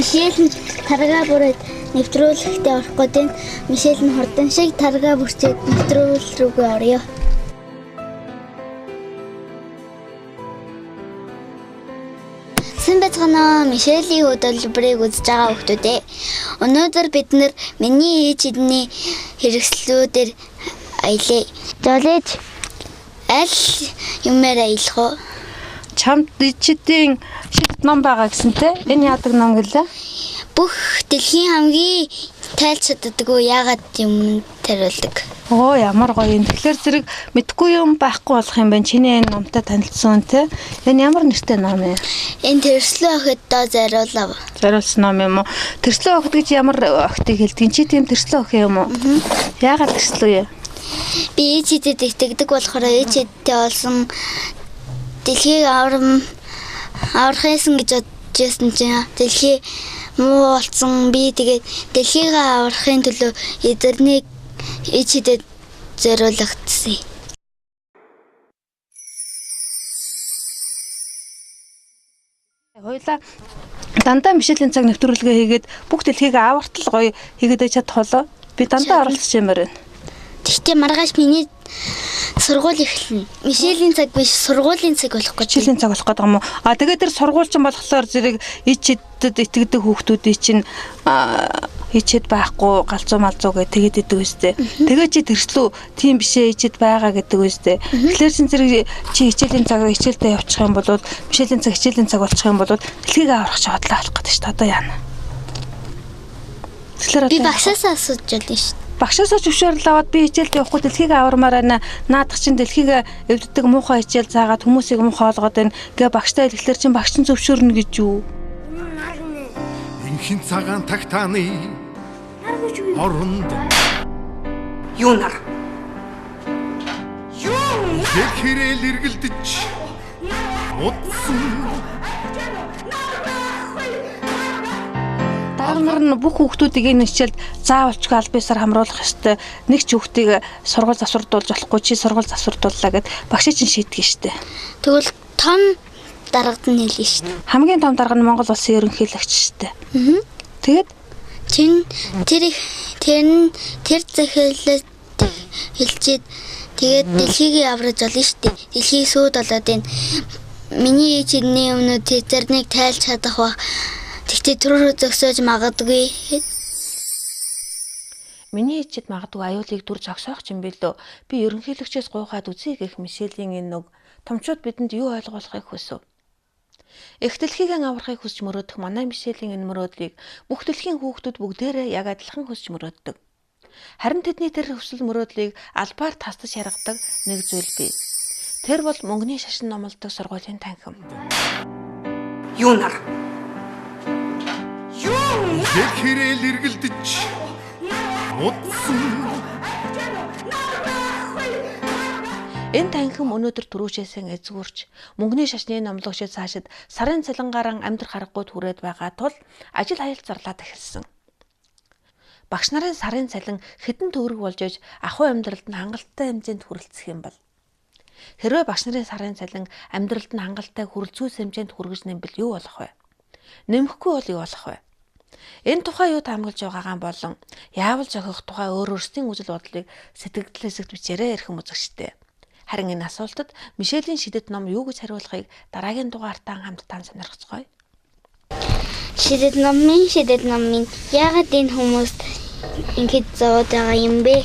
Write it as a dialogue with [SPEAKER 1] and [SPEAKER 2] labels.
[SPEAKER 1] Мишель нь таргаа бүрээд нэвтрүүлэгтээ орох гэдэг. Мишель нь хурдан шиг таргаа бүрчээд нэвтрүүл рүүгээ орё. Сайн байцгаана уу? Мишелийн хөтөлбөрийг үзэж байгаа хүмүүс ээ. Өнөөдөр бид миний ээж эдний хэрэгслүүдээр аялаа. Жолооч аль юмээр аялах вэ?
[SPEAKER 2] Чамд ичдийн шид ном байгаа гэсэн те. Энэ яадаг ном гэлээ?
[SPEAKER 1] Бүх дэлхийн хамгийн тайлж чаддаггүй яагаад юм тариулдаг.
[SPEAKER 2] Оо ямар гоё юм. Тэгэхээр зэрэг мэдхгүй юм байхгүй болох юм байна. Чиний энэ номтой танилцсан те. Энэ ямар нэртэй ном юм?
[SPEAKER 1] Энэ Тэрслүү охидоо зориулав.
[SPEAKER 2] Зориулсан ном юм уу? Тэрслүү охид гэж ямар охидыг хэлдэг? Чи тийм тэрслүү охин юм уу? Яагаад тэрслүү юм?
[SPEAKER 1] Би ээжидэд итгэдэг болохоор ээжидтэй олсон дэлхийг аврахсан гэж бодчихсон чинь дэлхий муу болсон. Би тэгээд дэлхийг аврахын төлөө эдэрнийг ээжидэд зориулагдсан.
[SPEAKER 2] Хоёлаа дандаа Мишелийн цаг нэвтрүүлгээ хийгээд бүх дэлхийг авартал гоё хийгээд чадах болоо. Би дандаа оролцож юмаар байна.
[SPEAKER 1] Тэгтээ маргааш миний сургууль эхэлнэ. Мишелийн цаг биш, сургуулийн цаг болох гэж.
[SPEAKER 2] Мишелийн цаг болох гэдэг юм уу? Тэгээд тэр сургуульчин болохоор зэрэг ичэдэд итгэдэг хүүхдүүдийн чинь ичэд байхгүй галзуу малзуу гэж тэгээд идэг үстэй. Тэгээ чи тэрслүү тийм бишээ ичэд байгаа гэдэг үстэй. Тэгэхээр чин зэрэг чи хичээлийн цагаар хичээлдээ явчих юм бол Мишелийн цаг хичээлийн цаг болчих юм бол дэлхийг аврах чи бодлоо авах гэдэг шүү дээ. Одоо яана. Тэгэхээр
[SPEAKER 1] би багшаасаа асууж байна шүү.
[SPEAKER 2] Багшаасаа зөвшөөрөл аваад би хичээлд явахгүй дэлхийг авармаар байна. Наадах чинь дэлхийг эвддэг муухай хичээл заагаад хүмүүсийг муухай олгоод байна. Гэ багштай хэлэхлээр чинь багш нь зөвшөөрнө гэж юу?
[SPEAKER 3] Инхэн цагаан тагтааны оронд
[SPEAKER 4] юу нар?
[SPEAKER 3] хэрэл эргэлдэж удсан
[SPEAKER 2] Дармар нь бүх хүүхдүүдийг энэ хичээлд заавалчгүй аль биесээр хамруулах ёстой. Нэг ч хүүхдийг сургууль засвардуулж болохгүй чи сургууль засвардууллаа гэд багш чинь шийдгэн штэ.
[SPEAKER 1] Тэгвэл том даргад нь хэлнэ штэ.
[SPEAKER 2] Хамгийн том дарга нь Монгол улсын ерөнхийлөгч штэ. Тэгээд
[SPEAKER 1] тэр захиалаад хэлчихэд тэгээд дэлхийг авраж олно штэ. Дэлхийг сүйд болоод энэ миний ээж эдний өмнөд тэзэрнийг тайлж чадах ба тэгтээ түрүү зөксөж магадгүй.
[SPEAKER 2] Миний ээжид магадгүй аюулыг дүр зогсоох юм билүү. Би ерөнхийлөгчөөс гуйхаад үзье гэх Мишелийн энэ нүг томчууд бидэнд юу ойлгуулахыг хүсв. Их дэлхийг аврахыг хүсч мөрөөдөх манай Мишелийн энэ мөрөөдлийг бүх дэлхийн хүүхдүүд бүгдээрээ яг адилхан хүсч мөрөөддөг. Харин тэдний тэр хүсэл мөрөөдлийг албаар тасдаж шаргадаг нэг зүйл бий. Тэр бол мөнгөний шашин номлодог сургуулийн танхим.
[SPEAKER 4] Юу нар?
[SPEAKER 3] хэрэл эргэлдэж удсан
[SPEAKER 2] Энэ танхим өнөөдөр түрүүчээсэн эзгүүрч мөнгөний шашны номлогчид цаашид сарын цалингараа амьдрах аргагүй түрээд байгаа тул ажил хаялт зарлаад эхэлсэн. Багш нарын сарын цалин хэдэн төгрөг болж иж ахуй амьдралд нь хангалттай хэмжээнд хүрэлцэх юм бол хэрвээ багш нарын сарын цалин амьдралд нь хангалттай хүрэлцүүс хэмжээнд хүргэж нэмбэл юу болох вэ? Нэмэхгүй бол юу болох вэ? Энэ тухай юу таамаглаж байгаагаа болон яавал зохих тухай өөрсдийн үзэл бодлыг сэтгэлдээ бичээрэй эрхэм үзэгчтэй. Харин энэ асуултад Мишелийн шидэт ном юу гэж хариулахыг дараагийн дугаартаа хамтдаа сонирхцгоё.
[SPEAKER 1] Шидэт номын яагаад энэ хүмүүст ингэж зовоод байгаа юм бэ?